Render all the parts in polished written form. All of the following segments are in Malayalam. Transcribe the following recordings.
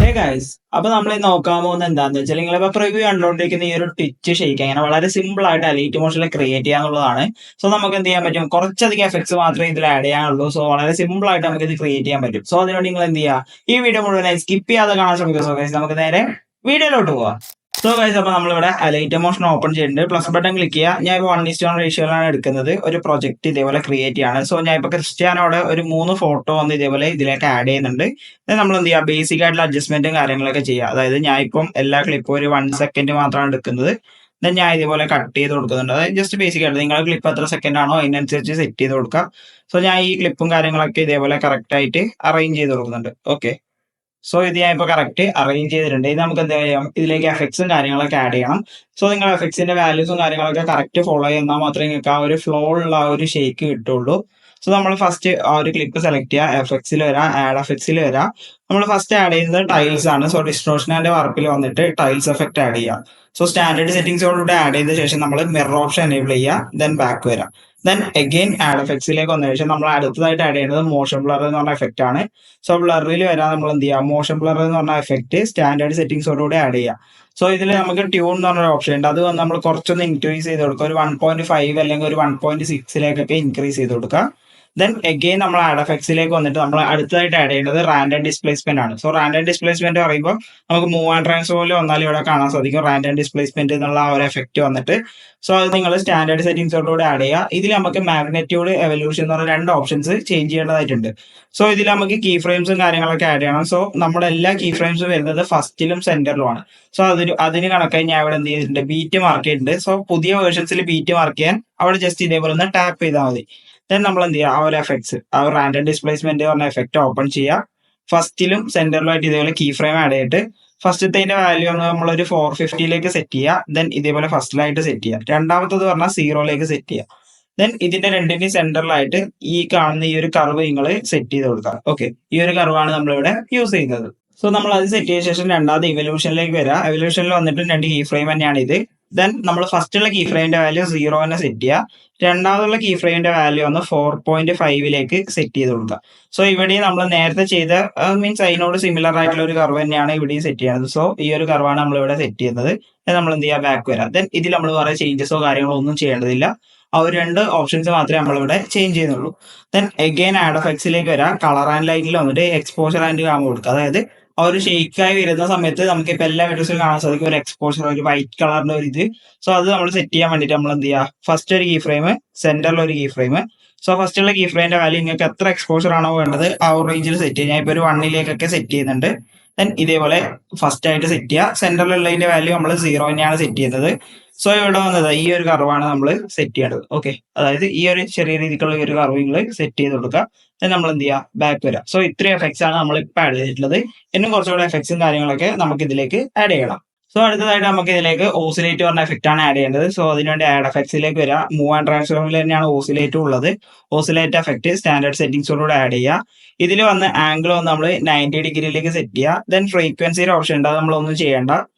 ഹേ ഗൈസ്, അപ്പൊ നമ്മൾ നോക്കാൻ പോകുന്നത് എന്താണെന്ന് വെച്ചാൽ നിങ്ങളിപ്പോ പ്രിവ്യൂ കണ്ടുകൊണ്ടിരിക്കുന്ന ഈ ഒരു ടിച്ച് ഷെയ്ക്ക് അങ്ങനെ വളരെ സിമ്പിൾ ആയിട്ട് എലൈറ്റ് മോഷനിൽ ക്രിയേറ്റ് ചെയ്യാന്നുള്ളതാണ്. സോ നമുക്ക് എന്ത് ചെയ്യാൻ പറ്റും, കുറച്ചധികം എഫക്ട്സ് മാത്രമേ ഇതിൽ ആഡ് ചെയ്യാനുള്ളൂ. സോ വളരെ സിമ്പിൾ ആയിട്ട് നമുക്ക് ഇത് ക്രിയേറ്റ് ചെയ്യാൻ പറ്റും. സോ അതിനുവേണ്ടി നിങ്ങൾ എന്ത് ചെയ്യുക, ഈ വീഡിയോ മുഴുവനായി സ്കിപ്പ് ചെയ്യാതെ കാണാൻ ശ്രമിക്കുക. സോ ഗൈസ്, നമുക്ക് നേരെ വീഡിയോയിലോട്ട് പോവാം. സോ ഗൈസ്, അപ്പൊ നമ്മളിവിടെ അലൈറ്റ് മോഷൻ ഓപ്പൺ ചെയ്തിട്ടുണ്ട്. പ്ലസ് ബട്ടൺ ക്ലിക്ക് ചെയ്യുക. ഞാൻ ഇപ്പോൾ 1:1 റേഷ്യോയിലാണ് എടുക്കുന്നത്. ഒരു പ്രൊജക്ട് ഇതേപോലെ ക്രിയേറ്റ് ചെയ്യാണ്. സോ ഞാൻ ഇപ്പോൾ ക്രിസ്ത്യാനോടെ ഒരു 3 ഫോട്ടോ വന്ന് ഇതേപോലെ ഇതിലേക്ക് ആഡ് ചെയ്യുന്നുണ്ട്. നമ്മൾ എന്ത് ചെയ്യുക, ബേസിക് ആയിട്ടുള്ള അഡ്ജസ്റ്റ്മെന്റും കാര്യങ്ങളൊക്കെ ചെയ്യുക. അതായത് ഞാൻ ഇപ്പം എല്ലാ ക്ലിപ്പും ഒരു 1 സെക്കൻഡ് മാത്രമാണ് എടുക്കുന്നത്. ഞാൻ ഇതേപോലെ കട്ട് ചെയ്ത് കൊടുക്കുന്നുണ്ട്. അതായത് ജസ്റ്റ് ബേസിക് ആയിട്ട് നിങ്ങളുടെ ക്ലിപ്പ് എത്ര സെക്കൻഡ് ആണോ അതിനനുസരിച്ച് സെറ്റ് ചെയ്ത് കൊടുക്കുക. സോ ഞാൻ ഈ ക്ലിപ്പും കാര്യങ്ങളൊക്കെ ഇതേപോലെ കറക്റ്റ് ആയിട്ട് അറേഞ്ച് ചെയ്ത് കൊടുക്കുന്നുണ്ട്. ഓക്കെ, സോ ഇത് ഞാൻ ഇപ്പോൾ കറക്റ്റ് അറേഞ്ച് ചെയ്തിട്ടുണ്ട്. ഇത് നമുക്ക് എന്ത് ചെയ്യാം, ഇതിലേക്ക് എഫക്ട്സും കാര്യങ്ങളൊക്കെ ആഡ് ചെയ്യണം. സോ നിങ്ങൾ എഫക്ട്സിന്റെ വാല്യൂസും കാര്യങ്ങളൊക്കെ കറക്റ്റ് ഫോളോ ചെയ്യുന്നാൽ മാത്രമേ നിങ്ങൾക്ക് ആ ഒരു ഫ്ലോ ഉള്ള ആ ഒരു ഷേക്ക് കിട്ടുള്ളൂ. സോ നമ്മൾ ഫസ്റ്റ് ആ ഒരു ക്ലിപ്പ് സെലക്ട് ചെയ്യുക, എഫക്ട്സിൽ വരാം, ആഡ് എഫക്ട്സിൽ വരാം. നമ്മൾ ഫസ്റ്റ് ആഡ് ചെയ്യുന്നത് ടൈൽസ് ആണ്. സോ ഡിസ്ട്രോഷൻ ആൻഡ് വർക്കിൽ വന്നിട്ട് ടൈൽസ് എഫക്ട് ആഡ് ചെയ്യുക. സോ സ്റ്റാൻഡേർഡ് സെറ്റിംഗ്സോടുകൂടി ആഡ് ചെയ്ത ശേഷം നമ്മൾ മിറർ ഓപ്ഷൻ എനേബിൾ ചെയ്യുക, ദെൻ ബാക്ക് വരാം. ദെൻ അഗെയിൻ ആഡ് എഫക്ട്സിലേക്ക് വന്നതിന് ശേഷം നമ്മൾ അടുത്തതായിട്ട് ആഡ് ചെയ്യുന്നത് മോഷൻ ബ്ലർ എന്ന് പറഞ്ഞ എഫക്റ്റ് ആണ്. സോ ബ്ലറിൽ വരാൻ നമ്മൾ എന്ത് ചെയ്യുക, മോഷൻ ബ്ലർ എന്ന് പറഞ്ഞ എഫക്റ്റ് സ്റ്റാൻഡേർഡ് സെറ്റിംഗ്സോടുകൂടി ആഡ് ചെയ്യുക. സോ ഇതിൽ നമുക്ക് ട്യൂൺ എന്ന് പറഞ്ഞൊരു ഓപ്ഷൻ ഉണ്ട്. അത് നമ്മൾ കുറച്ചൊന്ന് ഇൻക്രീസ് ചെയ്ത് കൊടുക്കുക. ഒരു 1.5 അല്ലെങ്കിൽ ഒരു 1.6 ഇൻക്രീസ് ചെയ്ത് കൊടുക്കുക. ദെൻ അഗെയിൻ നമ്മൾ ആഡ് എഫക്ട്സിലേക്ക് വന്നിട്ട് നമ്മൾ അടുത്തതായിട്ട് ആഡ് ചെയ്യേണ്ടത് റാൻഡം ഡിസ്പ്ലേസ്മെന്റ് ആണ്. സോ റാൻഡം ഡിസ്പ്ലേസ്മെന്റ് പറയുമ്പോൾ നമുക്ക് മൂവ് ആൻഡ് ട്രാൻസ്ഫോമിൽ വന്നാൽ ഇവിടെ കാണാൻ സാധിക്കും റാൻഡം ഡിസ്പ്ലേസ്മെന്റ് എന്നുള്ള ആ ഒരു എഫക്റ്റ് വന്നിട്ട്. സോ അത് നിങ്ങൾ സ്റ്റാൻഡേർഡ് സെറ്റിംഗ്സോടുകൂടി ആഡ് ചെയ്യുക. ഇതിൽ നമുക്ക് മാഗ്നെറ്റ്യൂഡ്, എവല്യൂഷൻ എന്ന് പറഞ്ഞ 2 ഓപ്ഷൻസ് ചേഞ്ച് ചെയ്യേണ്ടതായിട്ടുണ്ട്. സോ ഇതിൽ നമുക്ക് കീ ഫ്രെയിംസും കാര്യങ്ങളൊക്കെ ആഡ് ചെയ്യണം. സോ നമ്മുടെ എല്ലാ കീ ഫ്രെയിംസും വരുന്നത് ഫസ്റ്റിലും സെന്ററിലുമാണ്. സോ അതിന് കണക്കായി ഞാൻ ഇവിടെ എന്ത് ചെയ്തിട്ടുണ്ട്, ബീറ്റ് മാർക്ക് ചെയ്തിട്ടുണ്ട്. സോ പുതിയ വേർഷൻസിൽ ബീറ്റ് മാർക്ക് ചെയ്യാൻ അവിടെ ജസ്റ്റ് ഇതേപോലെ ഒന്ന് ടാപ്പ് ചെയ്താൽ മതി. ദെൻ നമ്മൾ എന്ത് ചെയ്യുക, ആ ഒരു എഫക്ട്സ്, ആ ഒരു റാൻഡം ഡിസ്പ്ലേസ്മെന്റ് പറഞ്ഞ എഫക്റ്റ് ഓപ്പൺ ചെയ്യുക. ഫസ്റ്റിലും സെന്ററിലുമായിട്ട് ഇതേപോലെ കീ ഫ്രെയിം ആഡ് ചെയ്തിട്ട് ഫസ്റ്റത്തെ വാല്യൂ ഒന്ന് നമ്മളൊരു 450 സെറ്റ് ചെയ്യുക. ദെൻ ഇതേപോലെ ഫസ്റ്റിലായിട്ട് സെറ്റ് ചെയ്യുക. രണ്ടാമത്തത് പറഞ്ഞാൽ 0 സെറ്റ് ചെയ്യുക. ദെൻ ഇതിന്റെ രണ്ടിന്റെയും സെന്ററിലായിട്ട് ഈ കാണുന്ന ഈ ഒരു കർവ് നിങ്ങൾ സെറ്റ് ചെയ്ത് കൊടുക്കുക. ഓക്കെ, ഈ ഒരു കർവാണ് നമ്മളിവിടെ യൂസ് ചെയ്യുന്നത്. സോ നമ്മൾ അത് സെറ്റ് ചെയ്ത ശേഷം രണ്ടാമത് ഇവല്യൂഷനിലേക്ക് വരിക. ഇവല്യൂഷനിൽ വന്നിട്ട് 2 കീ ഫ്രെയിം തന്നെയാണ് ഇത്. ദെൻ നമ്മൾ ഫസ്റ്റുള്ള കീ ഫ്രെയിമിന്റെ വാല്യൂ 0 തന്നെ സെറ്റ് ചെയ്യുക. രണ്ടാമതുള്ള കീ ഫ്രെയിമിന്റെ വാല്യൂ ഒന്ന് 4.5 സെറ്റ് ചെയ്ത് കൊടുക്കുക. സോ ഇവിടെ നമ്മൾ നേരത്തെ ചെയ്ത മീൻസ് അതിനോട് സിമിലർ ആയിട്ടുള്ള ഒരു കർവ് തന്നെയാണ് ഇവിടെയും സെറ്റ് ചെയ്യുന്നത്. സോ ഈ ഒരു കർവാണ് നമ്മൾ ഇവിടെ സെറ്റ് ചെയ്യുന്നത്. നമ്മൾ എന്ത് ചെയ്യുക, ബാക്ക് വരാം. ദെൻ ഇതിൽ നമ്മൾ വേറെ ചേഞ്ചസോ കാര്യങ്ങളോ ഒന്നും ചെയ്യേണ്ടതില്ല. ആ ഒരു 2 ഓപ്ഷൻസ് മാത്രമേ നമ്മളിവിടെ ചേഞ്ച് ചെയ്യുന്നുള്ളൂ. ദെൻ അഗെയിൻ ആഡ് എഫക്ട്സിലേക്ക് വരാം. കളർ ആൻഡ് ലൈറ്റിൽ വന്നിട്ട് എക്സ്പോഷർ ആൻഡ് ഗാമ കൊടുക്കുക. അതായത് ആ ഒരു ഷെയ്ക്കായി വരുന്ന സമയത്ത് നമുക്ക് ഇപ്പൊ എല്ലാ വീഡിയോസിലും കാണാൻ സാധിക്കും ഒരു എക്സ്പോഷർ, ഒരു വൈറ്റ് കളറിന്റെ ഒരു ഇത്. സോ അത് നമ്മൾ സെറ്റ് ചെയ്യാൻ വേണ്ടിയിട്ട് നമ്മൾ എന്ത് ചെയ്യുക, ഫസ്റ്റ് ഒരു കീ ഫ്രെയിം, സെന്ററിൽ ഒരു കീ ഫ്രെയിം. സോ ഫസ്റ്റുള്ള കീ ഫ്രെയിമിന്റെ വാല്യൂ നിങ്ങൾക്ക് എത്ര എക്സ്പോഷർ ആണോ വേണ്ടത് ആ ഒരു റേഞ്ചിൽ സെറ്റ് ചെയ്യുക. ഞാൻ ഇപ്പോൾ ഒരു 1 സെറ്റ് ചെയ്യുന്നുണ്ട്. ദെൻ ഇതേപോലെ ഫസ്റ്റ് ആയിട്ട് സെറ്റ് ചെയ്യുക. സെന്ററിലുള്ളതിന്റെ വാല്യൂ നമ്മൾ 0 തന്നെയാണ് സെറ്റ് ചെയ്യുന്നത്. സോ ഇവിടെ വന്നത് ഈ ഒരു കർവാണ് നമ്മൾ സെറ്റ് ചെയ്യേണ്ടത്. ഓക്കെ, അതായത് ഈ ഒരു ചെറിയ രീതിക്കുള്ള ഈ ഒരു കർവ് നിങ്ങൾ സെറ്റ് ചെയ്ത് കൊടുക്കുക. നമ്മൾ എന്ത് ചെയ്യുക, ബാക്ക് വരാം. സോ ഇത്രയും എഫക്ട്സ് ആണ് നമ്മൾ ഇപ്പൊ ആഡ് ചെയ്തിട്ടുള്ളത്. ഇന്നും കുറച്ചുകൂടെ എഫക്ട്സും കാര്യങ്ങളൊക്കെ നമുക്ക് ഇതിലേക്ക് ആഡ് ചെയ്യണം. സോ അടുത്തതായിട്ട് നമുക്ക് ഇതിലേക്ക് ഓസിലേറ്റ് പറഞ്ഞ എഫക്റ്റ് ആണ് ആഡ് ചെയ്യേണ്ടത്. സോ അതിനുവേണ്ടി ആഡ് എഫക്ട്സിലേക്ക് വരിക. മൂവ് ആൻഡ് ട്രാൻസ്ഫോമിൽ തന്നെയാണ് ഓസിലേറ്റ് ഉള്ളത്. ഓസിലേറ്റ് എഫക്റ്റ് സ്റ്റാൻഡേർഡ് സെറ്റിംഗ്സോടുകൂടെ ആഡ് ചെയ്യുക. ഇതിൽ വന്ന് ആംഗിൾ വന്ന് നമ്മൾ 90 ഡിഗ്രിയിലേക്ക് സെറ്റ് ചെയ്യുക. ദെൻ ഫ്രീക്വൻസിയുടെ ഓപ്ഷൻ ഉണ്ട്, അത് നമ്മളൊന്നും ചെയ്യേണ്ട.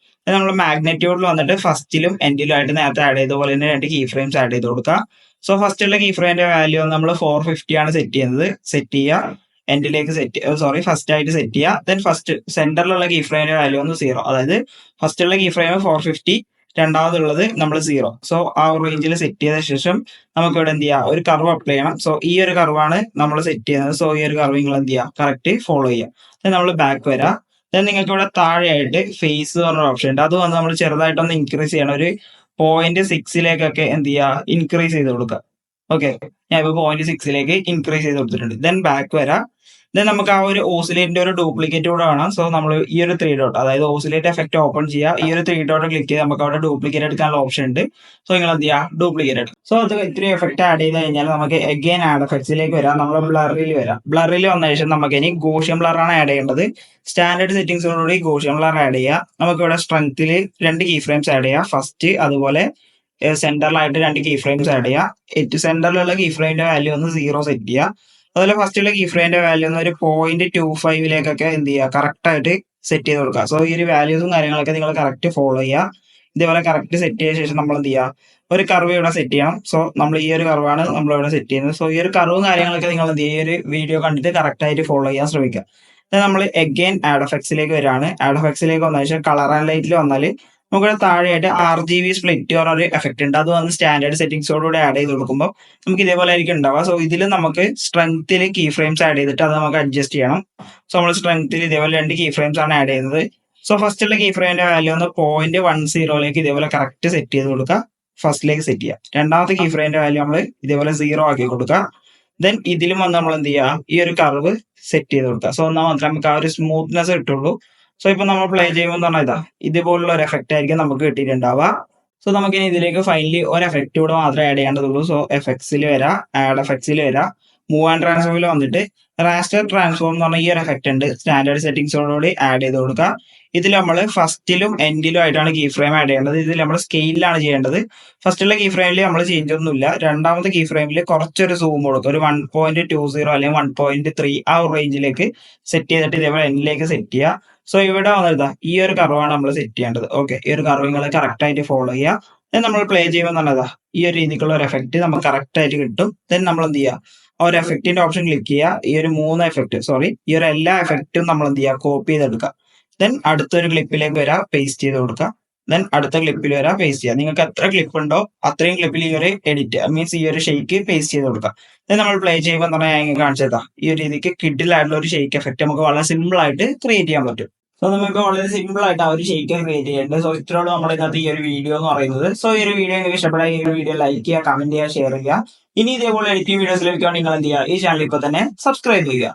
നമ്മൾ മാഗ്നെറ്റ്യൂഡിൽ വന്നിട്ട് ഫസ്റ്റിലും എൻഡിലും ആയിട്ട് നേരത്തെ ആഡ് ചെയ്ത പോലെ തന്നെ 2 കീ ഫ്രെയിംസ് ആഡ് ചെയ്ത് കൊടുക്കുക. സോ ഫസ്റ്റുള്ള കീ ഫ്രെയിമിന്റെ വാല്യൂ നമ്മൾ 450 ആണ് സെറ്റ് ചെയ്യുന്നത്. സെറ്റ് ചെയ്യുക, എൻഡിലേക്ക് ഫസ്റ്റ് ആയിട്ട് സെറ്റ് ചെയ്യുക. ദെൻ ഫസ്റ്റ് സെന്ററിലുള്ള കീ ഫ്രെയിമിന്റെ വാല്യൂ ഒന്ന് 0. അതായത് ഫസ്റ്റുള്ള കീ ഫ്രെയിം 450, രണ്ടാമതുള്ളത് നമ്മൾ 0. സോ ആ ഒരു റേഞ്ചിൽ സെറ്റ് ചെയ്ത ശേഷം നമുക്ക് ഇവിടെ എന്ത് ചെയ്യുക, ഒരു കർവ് അപ്ലൈ ചെയ്യണം. സോ ഈ ഒരു കർവാണ് നമ്മൾ സെറ്റ് ചെയ്യുന്നത്. സോ ഈ ഒരു കർവ് നിങ്ങൾ എന്ത് ചെയ്യുക, കറക്റ്റ് ഫോളോ ചെയ്യുക. നമ്മൾ ബാക്ക് വരാം. നിങ്ങൾക്ക് ഇവിടെ താഴെയായിട്ട് ഫേസ് പറഞ്ഞ ഓപ്ഷൻ ഉണ്ട്. അത് വന്ന് നമ്മൾ ചെറുതായിട്ടൊന്ന് ഇൻക്രീസ് ചെയ്യണം. ഒരു 0.6 എന്ത് ചെയ്യുക, ഇൻക്രീസ് ചെയ്ത് കൊടുക്കുക. ഓക്കെ, ഞാൻ ഇപ്പോൾ 0.6 ഇൻക്രീസ് ചെയ്ത് കൊടുത്തിട്ടുണ്ട്. ദെൻ ബാക്ക് വരാം. ദെൻ നമുക്ക് ആ ഒരു ഓസിലേറ്റിന്റെ ഒരു ഡ്യൂപ്ലിക്കേറ്റ് കൂടെ വേണം. സോ നമ്മൾ ഈ ഒരു 3 ഡോട്ട്, അതായത് ഓസിലേറ്റ് എഫക്റ്റ് ഓപ്പൺ ചെയ്യുക. ഈ ഒരു 3 ഡോട്ട് ക്ലിക്ക് ചെയ്ത് നമുക്ക് അവിടെ ഡ്യൂപ്ലിക്കേറ്റ് എടുക്കാനുള്ള ഓപ്ഷൻ ഉണ്ട്. സോ നിങ്ങൾ എന്ത് ചെയ്യുക, ഡ്യൂപ്ലിക്കേറ്റ് എടുക്കും. സോ അത് ഇത്രയും എഫക്റ്റ് ആഡ് ചെയ്ത് കഴിഞ്ഞാൽ നമുക്ക് അഗെയിൻ ആഡ് എഫക്ട്സിലേക്ക് വരാം. നമ്മൾ ബ്ലറിൽ വരാം. ബ്ലറിൽ വന്ന ശേഷം നമുക്ക് ഇനി ഗോഷ്യൻ ബ്ലർ ആണ് ആഡ് ചെയ്യേണ്ടത്. സ്റ്റാൻഡേർഡ് സെറ്റിംഗ്സോടുകൂടി ഗോഷ്യൻ ബ്ലർ ആഡ് ചെയ്യുക. നമുക്ക് ഇവിടെ സ്ട്രെങ്ത്തിൽ 2 കീ ഫ്രെയിംസ് ആഡ് ചെയ്യുക. ഫസ്റ്റ് അതുപോലെ സെന്ററിലായിട്ട് 2 കീ ഫ്രെയിംസ് ആഡ് ചെയ്യുക. സെന്ററിലുള്ള കീ ഫ്രെയിമിന്റെ വാല്യൂ ഒന്ന് 0 സെറ്റ് ചെയ്യുക. അതുപോലെ ഫസ്റ്റുള്ള കീ ഫ്രെയിമിന്റെ വാല്യൂ ഒന്ന് ഒരു 0.25 എന്ത് ചെയ്യുക, കറക്റ്റ് ആയിട്ട് സെറ്റ് ചെയ്ത് കൊടുക്കുക. സോ ഈ ഒരു വാല്യൂസും കാര്യങ്ങളൊക്കെ നിങ്ങൾ കറക്റ്റ് ഫോളോ ചെയ്യുക. ഇതേപോലെ കറക്റ്റ് സെറ്റ് ചെയ്ത ശേഷം നമ്മൾ എന്ത് ചെയ്യുക, ഒരു കർവ് ഇവിടെ സെറ്റ് ചെയ്യണം. സോ നമ്മൾ ഈ ഒരു കർവാണ് നമ്മൾ ഇവിടെ സെറ്റ് ചെയ്യുന്നത്. സോ ഈ ഒരു കർവും കാര്യങ്ങളൊക്കെ നിങ്ങൾ എന്ത് ചെയ്യുക, ഈ ഒരു വീഡിയോ കണ്ടിട്ട് കറക്റ്റ് ആയിട്ട് ഫോളോ ചെയ്യാൻ ശ്രമിക്കുക. നമ്മൾ എഗെയിൻ ആഡ് എഫക്ട്സിലേക്ക് വരികയാണ്. ആഡ് എഫക്ട്സിലേക്ക് വന്ന ശേഷം കളർ ആൻഡ് ലൈറ്റിൽ വന്നാൽ നമുക്ക് താഴെയായിട്ട് RGB സ്പ്ലിറ്റ് പറഞ്ഞ ഒരു എഫക്ട് ഉണ്ട്. അത് വന്ന് സ്റ്റാൻഡേർഡ് സെറ്റിംഗ്സോടുകൂടി ആഡ് ചെയ്ത് കൊടുക്കുമ്പോൾ നമുക്ക് ഇതേപോലെ ആയിരിക്കും ഉണ്ടാവുക. സോ ഇതിൽ നമുക്ക് സ്ട്രെങ്ത്തിൽ കീ ഫ്രെയിംസ് ആഡ് ചെയ്തിട്ട് അത് നമുക്ക് അഡ്ജസ്റ്റ് ചെയ്യണം. സോ നമ്മൾ സ്ട്രെങ്ത്തിൽ ഇതേപോലെ 2 കീ ഫ്രെയിംസ് ആണ് ആഡ് ചെയ്യുന്നത്. സോ ഫസ്റ്റുള്ള കീ ഫ്രെയിമിന്റെ വാല്യൂ ഒന്ന് 0.10 ഇതേപോലെ കറക്റ്റ് സെറ്റ് ചെയ്ത് കൊടുക്കുക. ഫസ്റ്റിലേക്ക് സെറ്റ് ചെയ്യുക. രണ്ടാമത്തെ കീ ഫ്രെയിമിന്റെ വാല്യൂ നമ്മൾ ഇതേപോലെ 0 ആക്കി കൊടുക്കുക. ദെൻ ഇതിലും വന്ന് നമ്മൾ എന്ത് ചെയ്യുക, ഈ ഒരു കർവ് സെറ്റ് ചെയ്ത് കൊടുക്കുക. സോ എന്നാൽ മാത്രമേ നമുക്ക് ആ ഒരു സ്മൂത്ത്നെസ് കിട്ടുള്ളൂ. സോ ഇപ്പൊ നമ്മൾ പ്ലേ ചെയ്യുമ്പോൾ എന്ന് പറഞ്ഞാൽ ഇതുപോലുള്ള ഒരു എഫക്റ്റ് ആയിരിക്കും നമുക്ക് കിട്ടിയിട്ടുണ്ടാവുക. സോ നമുക്ക് ഇനി ഇതിലേക്ക് ഫൈനലി ഒരു എഫക്റ്റ് കൂടെ മാത്രമേ ആഡ് ചെയ്യേണ്ടതുള്ളൂ. സോ എഫക്ട്സിൽ വരാം, ആഡ് എഫക്ട്സിൽ വരാം, മൂവ് ആൻഡ് ട്രാൻസ്ഫോമിൽ വന്നിട്ട് റാസ്റ്റർ ട്രാൻസ്ഫോം എന്ന് പറഞ്ഞ ഈ ഒരു എഫക്റ്റ് ഉണ്ട്. സ്റ്റാൻഡേർഡ് സെറ്റിംഗ്സോടുകൂടി ആഡ് ചെയ്ത് കൊടുക്കുക. ഇതിൽ നമ്മൾ ഫസ്റ്റിലും എൻഡിലും ആയിട്ടാണ് കീ ഫ്രെയിം ആഡ് ചെയ്യേണ്ടത്. ഇതിൽ നമ്മൾ സ്കെയിലാണ് ചെയ്യേണ്ടത്. ഫസ്റ്റുള്ള കീ ഫ്രെയിമിൽ നമ്മൾ ചേഞ്ച് ഒന്നുമില്ല. രണ്ടാമത്തെ കീ ഫ്രെയിമിൽ കുറച്ചൊരു സൂം കൊടുക്കുക. ഒരു 1.20 അല്ലെങ്കിൽ 1.3 ആ ഒരു റേഞ്ചിലേക്ക് സെറ്റ് ചെയ്തിട്ട് ഇതേപോലെ എൻഡിലേക്ക് സെറ്റ് ചെയ്യുക. സോ ഇവിടെ വന്നിട്ട് ഈ ഒരു കർവാണ് നമ്മൾ സെറ്റ് ചെയ്യേണ്ടത്. ഓക്കെ, ഈ ഒരു കർവ് നിങ്ങൾ കറക്റ്റ് ആയിട്ട് ഫോളോ ചെയ്യുക. ദെൻ നമ്മൾ പ്ലേ ചെയ്യുമ്പോൾ നല്ലതാ ഈ ഒരു രീതിക്കുള്ള ഒരു എഫക്റ്റ് നമുക്ക് കറക്റ്റ് ആയിട്ട് കിട്ടും. ദെൻ നമ്മൾ എന്ത് ചെയ്യുക, ആ ഒരു എഫക്റ്റിന്റെ ഓപ്ഷൻ ക്ലിക്ക് ചെയ്യുക. ഈ ഒരു 3 എഫക്റ്റ് ഈ ഒരു എല്ലാ എഫക്റ്റും നമ്മൾ എന്ത് ചെയ്യുക, കോപ്പി ചെയ്തെടുക്കുക. ദെൻ അടുത്തൊരു ക്ലിപ്പിലേക്ക് വരാം, പേസ്റ്റ് ചെയ്ത് കൊടുക്കുക. ദെൻ അടുത്ത ക്ലിപ്പിൽ വരാം, പേസ്റ്റ് ചെയ്യുക. നിങ്ങൾക്ക് എത്ര ക്ലിപ്പ് ഉണ്ടോ അത്രയും ക്ലിപ്പിൽ ഈ ഒരു എഡിറ്റ് മീൻസ് ഈ ഒരു ഷെയ്ക്ക് പേസ്റ്റ് ചെയ്ത് കൊടുക്കുക. ദെൻ നമ്മൾ പ്ലേ ചെയ്യുമ്പോൾ എന്ന് പറഞ്ഞാൽ ഞാൻ കാണിച്ചതാ ഈ ഒരു രീതിക്ക് കിഡിലായിട്ടുള്ള ഒരു ഷെയ്ക്ക് എഫക്റ്റ് നമുക്ക് വളരെ സിമ്പിൾ ആയിട്ട് ക്രിയേറ്റ് ചെയ്യാൻ പറ്റും. സോ നമുക്ക് വളരെ സിമ്പിൾ ആയിട്ട് ആ ഒരു ഷെയ്ക്ക് ക്രിയേറ്റ് ചെയ്യേണ്ടത്. സോ ഇത്രയോളം നമ്മൾ ഇതിനകത്ത് ഈ ഒരു വീഡിയോ എന്ന് പറയുന്നത്. സോ ഈ ഒരു വീഡിയോ നിങ്ങൾക്ക് ഇഷ്ടപ്പെടാൻ ഈ ഒരു വീഡിയോ ലൈക്ക് ചെയ്യുക, കമന്റ് ചെയ്യുക, ഷെയർ ചെയ്യുക. ഇനി ഇതേപോലെ എഡിറ്റിംഗ് വീഡിയോസ് ലഭിക്കാൻ നിങ്ങൾ എന്ത് ചെയ്യുക, ഈ ചാനൽ ഇപ്പോൾ തന്നെ സബ്സ്ക്രൈബ് ചെയ്യുക.